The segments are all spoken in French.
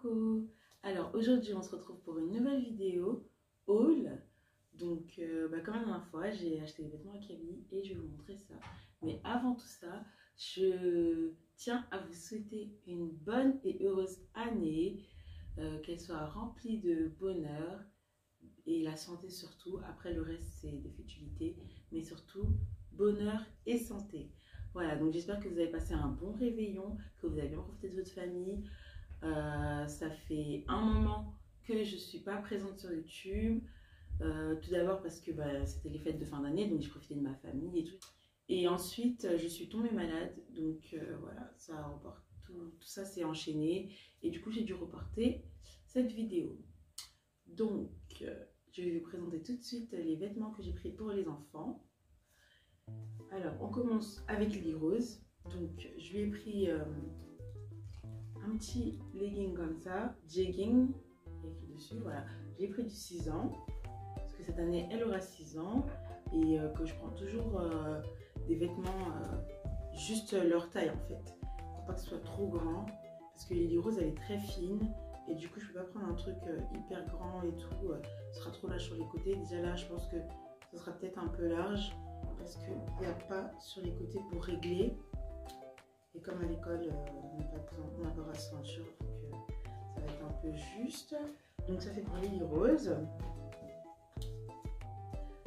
Coucou! Alors aujourd'hui on se retrouve pour une nouvelle vidéo haul. Donc comme la dernière fois j'ai acheté des vêtements à Kaby et je vais vous montrer ça. Mais avant tout ça, je tiens à vous souhaiter une bonne et heureuse année, qu'elle soit remplie de bonheur et la santé surtout. Après le reste c'est des futilités, mais surtout bonheur et santé. Voilà, donc j'espère que vous avez passé un bon réveillon, que vous avez bien profité de votre famille. Ça fait un moment que je ne suis pas présente sur YouTube. Tout d'abord parce que c'était les fêtes de fin d'année, donc j'ai profité de ma famille et tout. Et ensuite, je suis tombée malade, donc voilà, tout ça s'est enchaîné. Et du coup, j'ai dû reporter cette vidéo. Donc, je vais vous présenter tout de suite les vêtements que j'ai pris pour les enfants. Alors, on commence avec Lily Rose. Donc, je lui ai pris un petit legging comme ça, jegging, écrit dessus, voilà. J'ai pris du 6 ans, parce que cette année, elle aura 6 ans, et que je prends toujours des vêtements juste leur taille, en fait. Pour pas que ce soit trop grand, parce que Lily Rose, elle est très fine, et du coup, je peux pas prendre un truc hyper grand et tout, ce sera trop large sur les côtés. Déjà là, je pense que ce sera peut-être un peu large, parce qu'il n'y a pas sur les côtés pour régler. Et comme à l'école, on n'a pas de ceinture, donc ça va être un peu juste. Donc ça fait pour Lily Rose.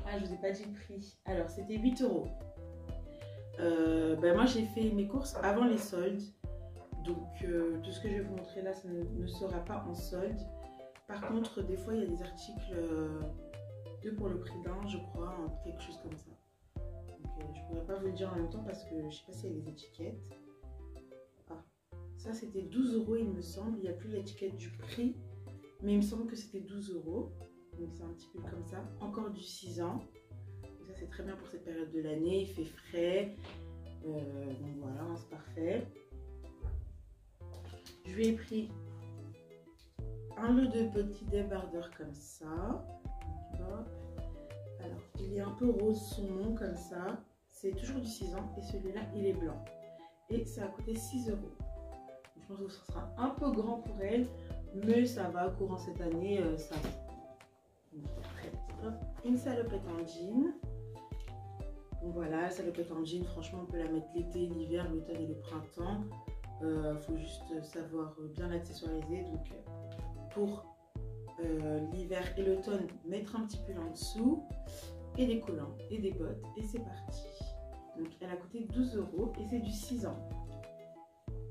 Ah, je vous ai pas dit le prix. Alors, c'était 8 €. Moi, j'ai fait mes courses avant les soldes. Donc, tout ce que je vais vous montrer là, ça ne sera pas en solde. Par contre, des fois, il y a des articles 2 pour le prix d'un, je crois, quelque chose comme ça. Donc, je pourrais pas vous le dire en même temps parce que je sais pas s'il y a les étiquettes. Ça, c'était 12 €, il me semble. Il n'y a plus l'étiquette du prix, mais il me semble que c'était 12 €. Donc, c'est un petit peu comme ça. Encore du 6 ans. Donc, ça, c'est très bien pour cette période de l'année. Il fait frais. Donc, voilà, c'est parfait. Je lui ai pris un lot de petits débardeurs comme ça. Hop. Alors, il est un peu rose son nom comme ça. C'est toujours du 6 ans. Et celui-là, il est blanc. Et ça a coûté 6 €. Je pense que ce sera un peu grand pour elle, mais ça va, courant cette année, ça va. Une salopette en jean. Donc voilà, la salopette en jean, franchement, on peut la mettre l'été, l'hiver, l'automne et le printemps. Faut juste savoir bien l'accessoiriser. Donc pour l'hiver et l'automne, mettre un petit pull en dessous, et des collants, et des bottes, et c'est parti. Donc elle a coûté 12 € et c'est du 6 ans.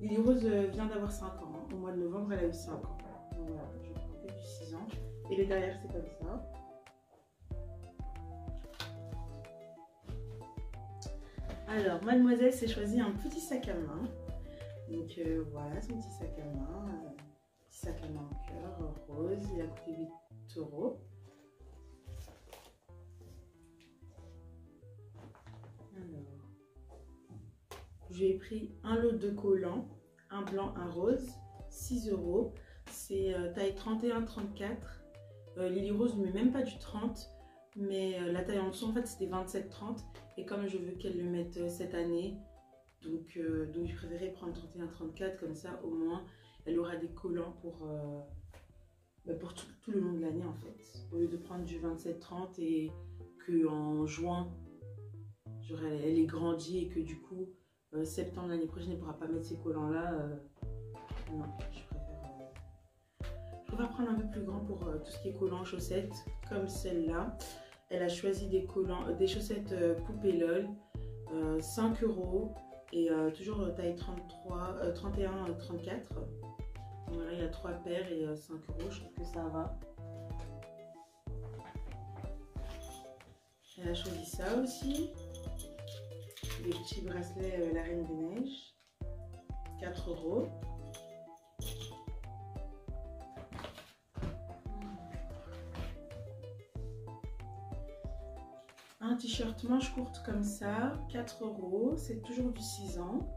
Lily Rose vient d'avoir 5 ans. Hein. Au mois de novembre, elle a eu 5 ans. Donc voilà, je prends que du 6 ans. Et le derrière, c'est comme ça. Alors, mademoiselle s'est choisi un petit sac à main. Donc voilà, son petit sac à main. Petit sac à main en cœur, rose. Il a coûté 8 €. Je lui ai pris un lot de collants, un blanc, un rose, 6 €. C'est taille 31-34. Lily Rose ne met même pas du 30, mais la taille en dessous, en fait, c'était 27-30. Et comme je veux qu'elle le mette cette année, donc j'ai préféré prendre 31-34, comme ça, au moins, elle aura des collants pour tout le long de l'année, en fait. Au lieu de prendre du 27-30 et qu'en juin, elle est grandie et que du coup, septembre l'année prochaine, elle ne pourra pas mettre ces collants-là. Non, je préfère prendre un peu plus grand pour tout ce qui est collants, chaussettes, comme celle-là. Elle a choisi des collants, des chaussettes poupée LOL, 5 € et toujours taille 31-34. Voilà, il y a 3 paires et 5 €, je trouve que ça va. Elle a choisi ça aussi. Des petits bracelets La Reine des Neiges, 4 €. Un t-shirt manche courte comme ça, 4 €. C'est toujours du 6 ans.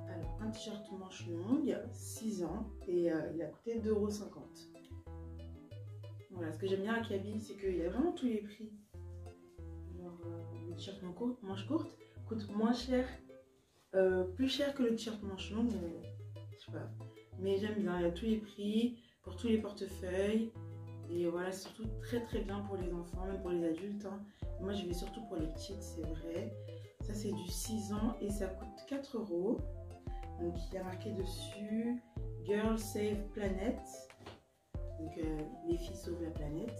Alors, un t-shirt manche longue, 6 ans. Et il a coûté 2,50 €. Voilà, ce que j'aime bien à Kaby, c'est qu'il y a vraiment tous les prix. Alors, t-shirt manche courte coûte moins cher, plus cher que le t-shirt manche longue, je sais pas. Mais j'aime bien, il y a tous les prix, pour tous les portefeuilles. Et voilà, c'est surtout très bien pour les enfants, même pour les adultes. Hein. Moi, je vais surtout pour les petites, c'est vrai. Ça, c'est du 6 ans et ça coûte 4 €. Donc, il y a marqué dessus Girl Save Planet. Donc, les filles sauvent la planète.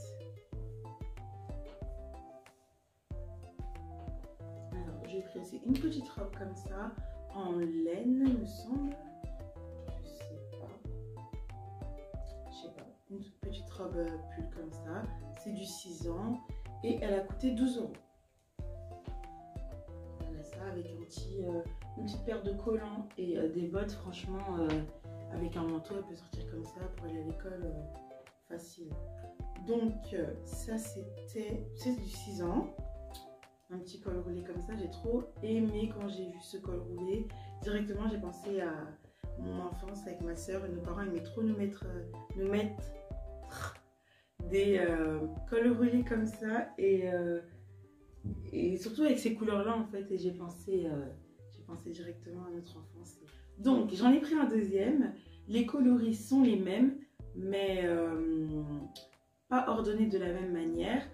Alors, j'ai pris aussi une petite robe comme ça, en laine, il me semble. Une petite robe pull comme ça, c'est du 6 ans et elle a coûté 12 €. Voilà ça avec une petite paire de collants et des bottes, franchement avec un manteau elle peut sortir comme ça pour aller à l'école facile. Donc ça c'est du 6 ans, un petit col roulé comme ça, j'ai trop aimé quand j'ai vu ce col roulé. Directement j'ai pensé à mon enfance avec ma soeur et nos parents aimaient trop nous mettre des cols roulés comme ça et surtout avec ces couleurs là en fait, et j'ai pensé directement à notre enfance. Donc j'en ai pris un deuxième, les coloris sont les mêmes mais pas ordonnés de la même manière.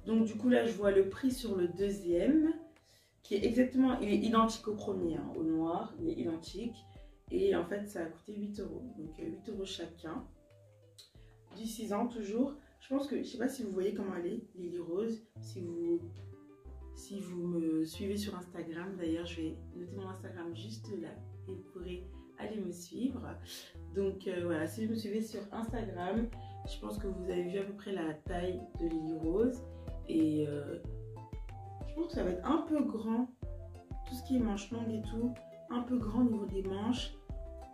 Donc du coup là je vois le prix sur le deuxième qui est exactement, il est identique au premier, hein, au noir, il est identique. Et en fait, ça a coûté 8 €. Donc 8 € chacun. Du 6 ans toujours. Je pense que, je sais pas si vous voyez comment elle est, Lily Rose. Si vous me suivez sur Instagram, d'ailleurs, je vais noter mon Instagram juste là. Et vous pourrez aller me suivre. Donc voilà, si vous me suivez sur Instagram, je pense que vous avez vu à peu près la taille de Lily Rose. Et je pense que ça va être un peu grand. Tout ce qui est manches longues et tout. Un peu grand au niveau des manches,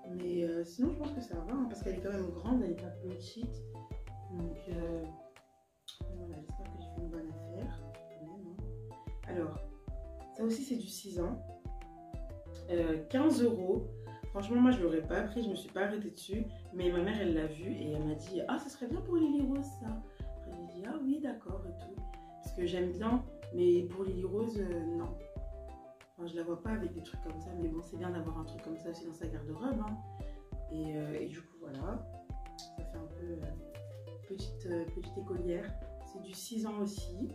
mais sinon je pense que ça va hein, parce qu'elle est quand même grande, elle n'est pas petite. Donc voilà, j'espère que j'ai fait une bonne affaire quand même, hein. Alors ça aussi c'est du 6 ans, 15 €. Franchement moi je l'aurais pas pris, je me suis pas arrêtée dessus, mais ma mère elle l'a vu et elle m'a dit ah ça serait bien pour Lily Rose ça. Après j'ai dit ah oui d'accord et tout, parce que j'aime bien, mais pour Lily Rose non. Enfin, je la vois pas avec des trucs comme ça, mais bon, c'est bien d'avoir un truc comme ça aussi dans sa garde-robe. Hein. Et du coup, voilà, ça fait un peu petite écolière. C'est du 6 ans aussi.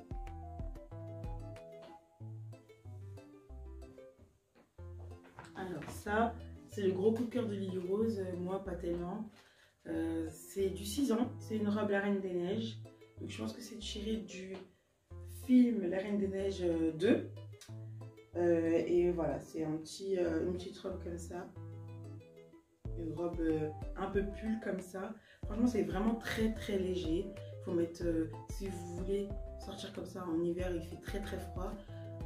Alors ça, c'est le gros coup de cœur de Lily Rose, moi pas tellement. C'est du 6 ans, c'est une robe La Reine des Neiges. Donc je pense que c'est tiré du film La Reine des Neiges 2. Et voilà, c'est une petite robe comme ça, une robe un peu pull comme ça. Franchement c'est vraiment très léger. Faut mettre, si vous voulez sortir comme ça en hiver, il fait très froid,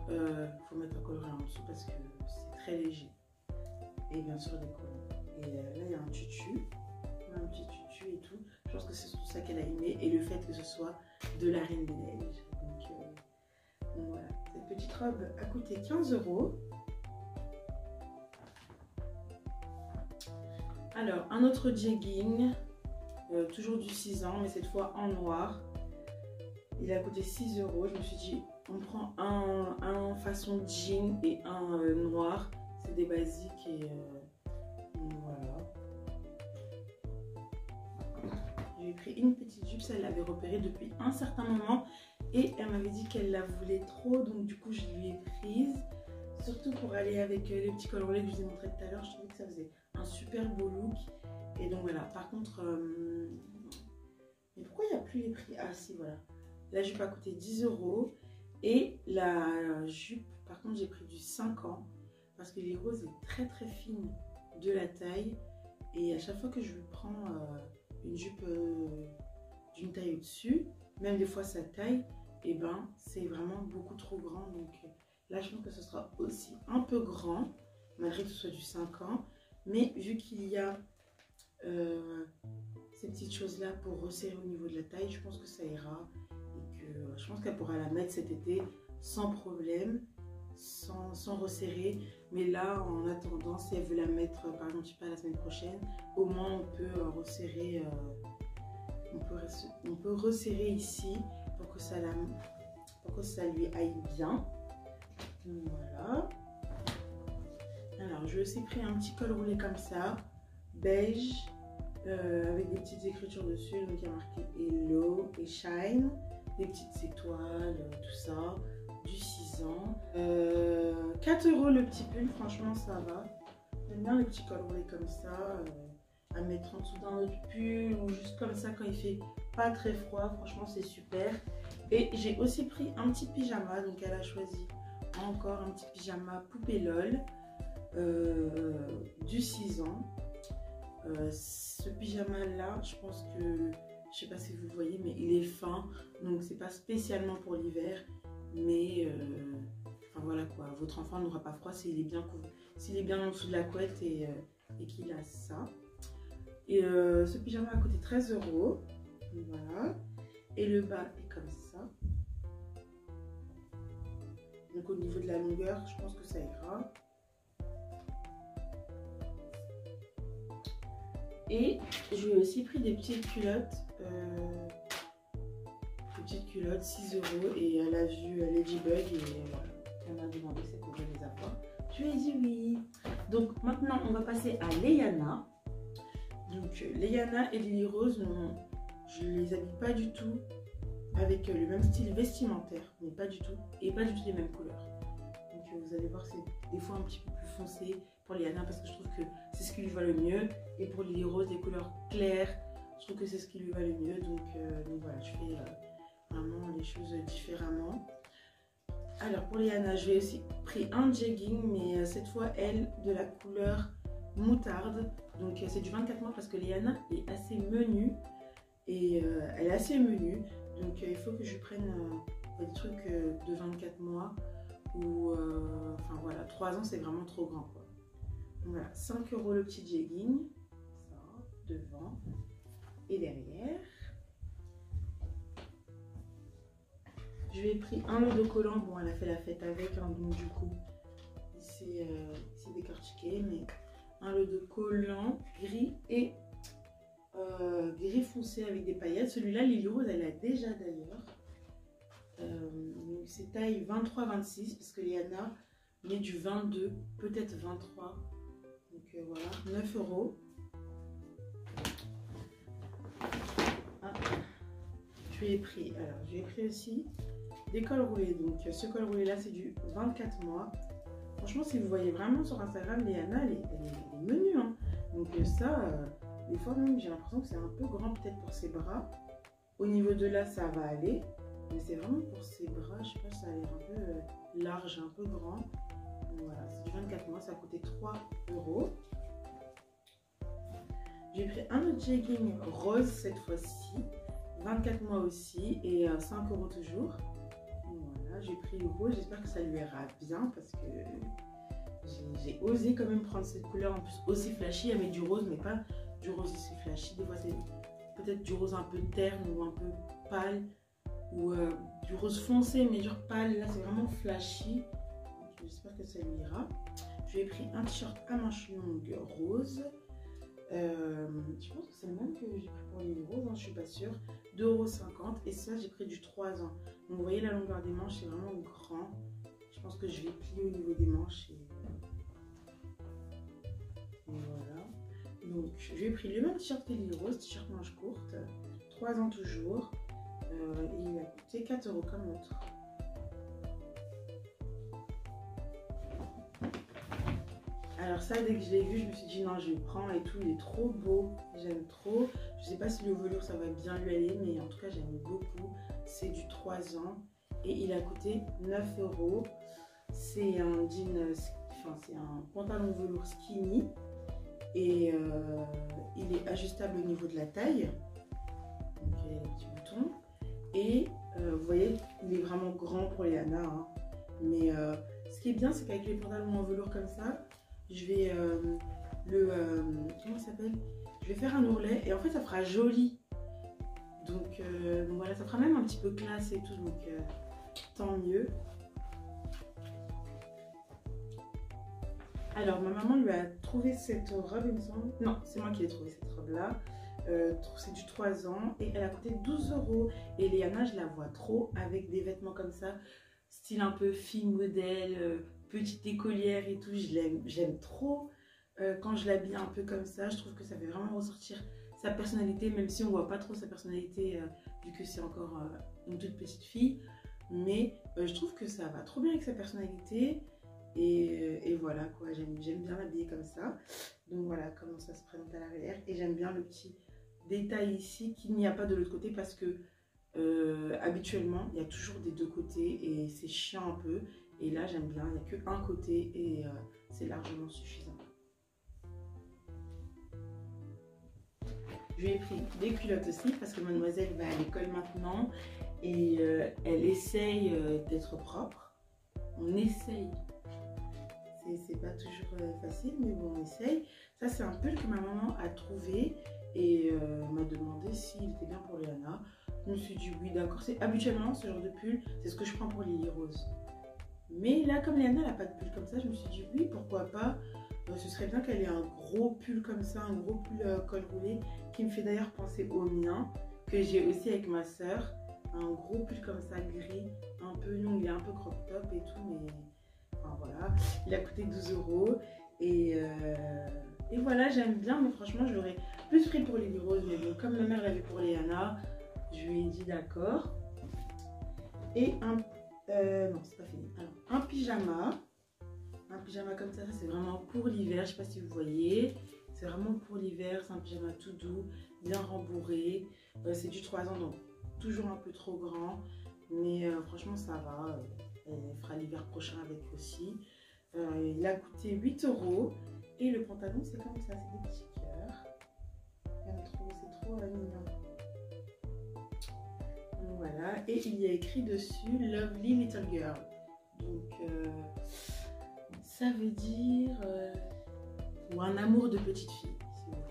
faut mettre un coloris en dessous parce que c'est très léger. Et bien sûr des collants. Et là il y a un tutu, un petit tutu et tout. Je pense que c'est surtout ça qu'elle a aimé et le fait que ce soit de La Reine des Neiges. Donc voilà, cette petite robe a coûté 15 €. Alors, un autre jegging, toujours du 6 ans, mais cette fois en noir. Il a coûté 6 €. Je me suis dit, on prend un façon jean et un noir. C'est des basiques et voilà. J'ai pris une petite jupe, ça elle l'avait repérée depuis un certain moment. Et elle m'avait dit qu'elle la voulait trop, donc du coup je lui ai prise. Surtout pour aller avec les petits cols roulés que je vous ai montré tout à l'heure, je trouvais que ça faisait un super beau look. Et donc voilà, par contre, mais pourquoi il n'y a plus les prix? Ah si, voilà. La jupe a coûté 10 € et la jupe, par contre j'ai pris du 5 ans parce que les roses est très fine de la taille. Et à chaque fois que je prends une jupe d'une taille au-dessus, même des fois sa taille, et ben c'est vraiment beaucoup trop grand. Donc là je pense que ce sera aussi un peu grand malgré que ce soit du 5 ans, mais vu qu'il y a ces petites choses là pour resserrer au niveau de la taille, je pense que ça ira et que je pense qu'elle pourra la mettre cet été sans problème, sans resserrer. Mais là en attendant, si elle veut la mettre par exemple je sais pas la semaine prochaine, au moins on peut resserrer, on peut resserrer ici pour que ça lui aille bien. Voilà. Alors, j'ai aussi pris un petit col roulé comme ça, beige, avec des petites écritures dessus. Donc, il y a marqué Hello et Shine, des petites étoiles, tout ça, du 6 ans. 4 € le petit pull, franchement, ça va. J'aime bien les petits cols roulés comme ça, à mettre en dessous d'un autre pull ou juste comme ça quand il fait pas très froid. Franchement, c'est super. Et j'ai aussi pris un petit pyjama, donc elle a choisi encore un petit pyjama poupée LOL. Du 6 ans. Ce pyjama là, je pense que, je sais pas si vous voyez, mais il est fin, donc c'est pas spécialement pour l'hiver, mais enfin voilà quoi, votre enfant n'aura pas froid s'il est bien en dessous de la couette et qu'il a ça. Et ce pyjama a coûté 13 €, voilà, et le bas est comme ça. Donc au niveau de la longueur, je pense que ça ira. Et je lui ai aussi pris des petites culottes, 6 € et elle a vu Ladybug et elle m'a demandé si elle pouvait les avoir. Je lui ai dit oui. Donc maintenant on va passer à Léana. Donc Léana et Lily Rose, je ne les habille pas du tout avec le même style vestimentaire, mais pas du tout, et pas du tout les mêmes couleurs. Donc vous allez voir, c'est des fois un petit peu plus foncé pour Léana parce que je trouve que c'est ce qui lui va le mieux, et pour Lily Rose, des couleurs claires, je trouve que c'est ce qui lui va le mieux. Donc voilà, je fais vraiment les choses différemment. Alors pour Léana, je vais aussi pris un jegging, mais cette fois elle de la couleur moutarde. Donc c'est du 24 mois parce que Léana est assez menue et elle est assez menue. Donc il faut que je prenne des trucs de 24 mois ou enfin voilà, 3 ans c'est vraiment trop grand quoi. Donc, voilà, 5 € le petit jegging, ça, devant et derrière. Je lui ai pris un lot de collant, bon elle a fait la fête avec, hein, donc du coup il s'est décortiqué, mais un lot de collant gris et gris foncé avec des paillettes. Celui-là, Lily Rose, elle a déjà d'ailleurs. C'est taille 23-26 parce que Léana met du 22, peut-être 23. Donc voilà, 9 €. Ah. Je lui ai pris aussi des cols roulés. Donc ce col roulé là, c'est du 24 mois. Franchement, si vous voyez vraiment sur Instagram, Léana, elle est menue. Hein. Donc ça, des fois même, j'ai l'impression que c'est un peu grand peut-être pour ses bras. Au niveau de là, ça va aller. Mais c'est vraiment pour ses bras, je sais pas, ça a l'air un peu large, un peu grand. Donc voilà, c'est du 24 mois, ça a coûté 3 €. J'ai pris un autre jegging rose cette fois-ci, 24 mois aussi, et 5 € toujours. Voilà, j'ai pris le rose, j'espère que ça lui ira bien parce que j'ai osé quand même prendre cette couleur en plus aussi flashy. Elle met du rose, mais pas du rose aussi flashy. Des fois, c'est peut-être du rose un peu terne ou un peu pâle, ou du rose foncé, mais genre pâle. Là, c'est vraiment flashy. J'espère que ça lui ira. Je lui ai pris un t-shirt à manches longues rose. Je pense que c'est le même que j'ai pris pour les roses, hein, je suis pas sûre. 2,50 €. Et ça, j'ai pris du 3 ans. Donc, vous voyez la longueur des manches, c'est vraiment grand. Je pense que je vais plier au niveau des manches. Et voilà. Donc, j'ai pris le même t-shirt que Lily Rose, t-shirt manche courte. 3 ans toujours. Et il a coûté 4 € comme l'autre. Alors ça, dès que je l'ai vu, je me suis dit non, je le prends et tout, il est trop beau, j'aime trop. Je sais pas si le velours ça va bien lui aller, mais en tout cas j'aime beaucoup. C'est du 3 ans et il a coûté 9 €. C'est un jean, enfin c'est un pantalon velours skinny et il est ajustable au niveau de la taille. Donc il y a les petits boutons et vous voyez, il est vraiment grand pour Léana. Hein. Mais ce qui est bien, c'est qu'avec les pantalons en velours comme ça, je vais comment ça s'appelle, je vais faire un ourlet et en fait ça fera joli. Donc voilà, ça fera même un petit peu classe et tout, donc tant mieux. Alors ma maman lui a trouvé cette robe, il me semble. Non, c'est moi qui l'ai trouvé cette robe là. C'est du 3 ans et elle a coûté 12 €. Et Léana, je la vois trop avec des vêtements comme ça, style un peu fille modèle, petite écolière et tout. J'aime trop quand je l'habille un peu comme ça. Je trouve que ça fait vraiment ressortir sa personnalité, même si on voit pas trop sa personnalité vu que c'est encore une toute petite fille. Mais je trouve que ça va trop bien avec sa personnalité. Et voilà quoi, j'aime bien l'habiller comme ça. Donc voilà comment ça se présente à l'arrière. Et j'aime bien le petit détail ici qu'il n'y a pas de l'autre côté parce que habituellement il y a toujours des deux côtés et c'est chiant un peu. Et là j'aime bien, il n'y a que un côté et c'est largement suffisant. Je lui ai pris des culottes aussi parce que mademoiselle va à l'école maintenant et elle essaye d'être propre. On essaye. C'est pas toujours facile, mais bon, on essaye. Ça, c'est un pull que ma maman a trouvé et m'a demandé s'il était bien pour Léana. Je me suis dit oui, d'accord. Habituellement, ce genre de pull, c'est ce que je prends pour Lily Rose. Mais là, comme Léana n'a pas de pull comme ça, je me suis dit oui, pourquoi pas. Ce serait bien qu'elle ait un gros pull comme ça, un gros pull col roulé, qui me fait d'ailleurs penser au mien, que j'ai aussi avec ma soeur. Un gros pull comme ça, gris, un peu long, il est un peu crop top et tout, mais... Enfin voilà, il a coûté 12 € et voilà, j'aime bien, mais franchement je l'aurais plus pris pour Lily Rose, mais bon, comme ma mère l'avait pour Léana, je lui ai dit d'accord. Et non, c'est pas fini. Alors, un pyjama comme ça c'est vraiment pour l'hiver, je sais pas si vous voyez, c'est vraiment pour l'hiver, c'est un pyjama tout doux, bien rembourré, c'est du 3 ans donc toujours un peu trop grand, mais franchement ça va. Elle fera l'hiver prochain avec aussi. Il a coûté 8 € et le pantalon c'est comme ça, c'est des petits cœurs. C'est trop mignon. Donc voilà, et il y a écrit dessus Lovely Little Girl. Donc ça veut dire ou un amour de petite fille si vous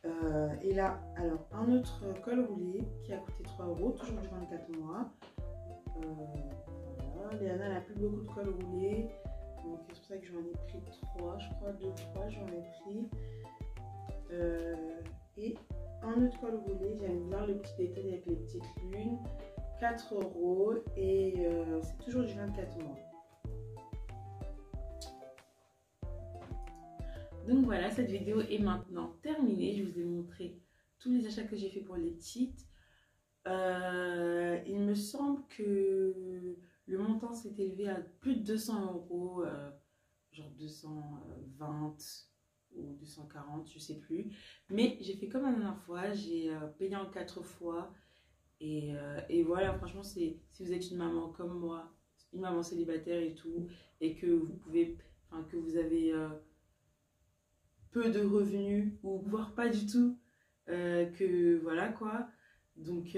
voulez. Et là, alors un autre col roulé qui a coûté 3 €, toujours du 24 mois. Léana n'a plus beaucoup de col roulé, donc c'est pour ça que j'en ai pris 3, je crois, 2-3 j'en ai pris. Et un autre col roulé, j'aime bien le petit détail avec les petites lunes, 4 € et c'est toujours du 24 mois. Donc voilà, cette vidéo est maintenant terminée, je vous ai montré tous les achats que j'ai fait pour les petites. Il me semble que le montant s'est élevé à plus de 200 €, genre 220 ou 240, je sais plus. Mais j'ai fait comme la dernière fois, j'ai payé en 4 fois. Et voilà, franchement, si vous êtes une maman comme moi, une maman célibataire et tout, et que vous pouvez, enfin que vous avez peu de revenus, ou voire pas du tout, que voilà quoi. Donc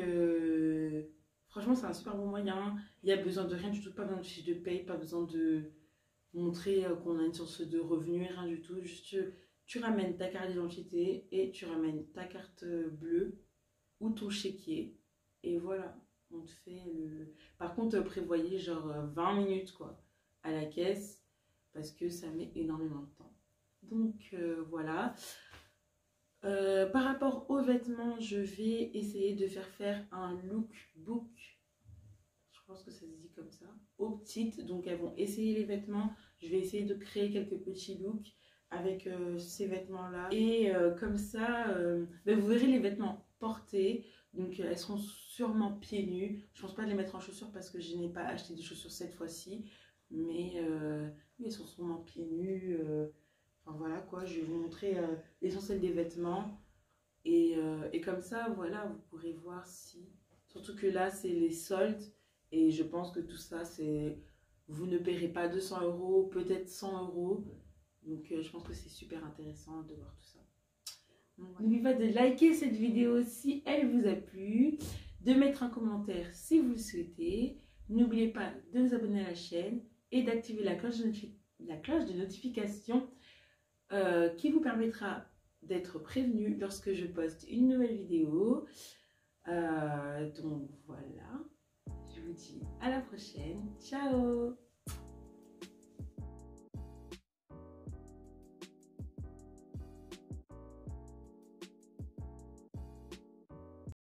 franchement c'est un super bon moyen, il n'y a besoin de rien du tout, pas besoin de fiche de paye, pas besoin de montrer qu'on a une source de revenus, rien du tout, juste tu ramènes ta carte d'identité et tu ramènes ta carte bleue ou ton chéquier et voilà, on te fait le... Par contre prévoyez genre 20 minutes quoi à la caisse parce que ça met énormément de temps. Donc voilà. Par rapport aux vêtements, je vais essayer de faire un lookbook, je pense que ça se dit comme ça, aux petites. Donc elles vont essayer les vêtements, je vais essayer de créer quelques petits looks avec ces vêtements là. Et comme ça, vous verrez les vêtements portés, donc elles seront sûrement pieds nus. Je pense pas de les mettre en chaussures parce que je n'ai pas acheté de chaussures cette fois-ci, mais elles sont sûrement pieds nus. Enfin voilà quoi, je vais vous montrer l'essentiel des vêtements et comme ça voilà vous pourrez voir si, surtout que là c'est les soldes et je pense que tout ça c'est, vous ne paierez pas 200 €, peut-être 100 €, donc je pense que c'est super intéressant de voir tout ça. Voilà. N'oubliez pas de liker cette vidéo si elle vous a plu, de mettre un commentaire si vous le souhaitez, n'oubliez pas de vous abonner à la chaîne et d'activer la cloche de notification qui vous permettra d'être prévenu lorsque je poste une nouvelle vidéo. Donc voilà, je vous dis à la prochaine, ciao.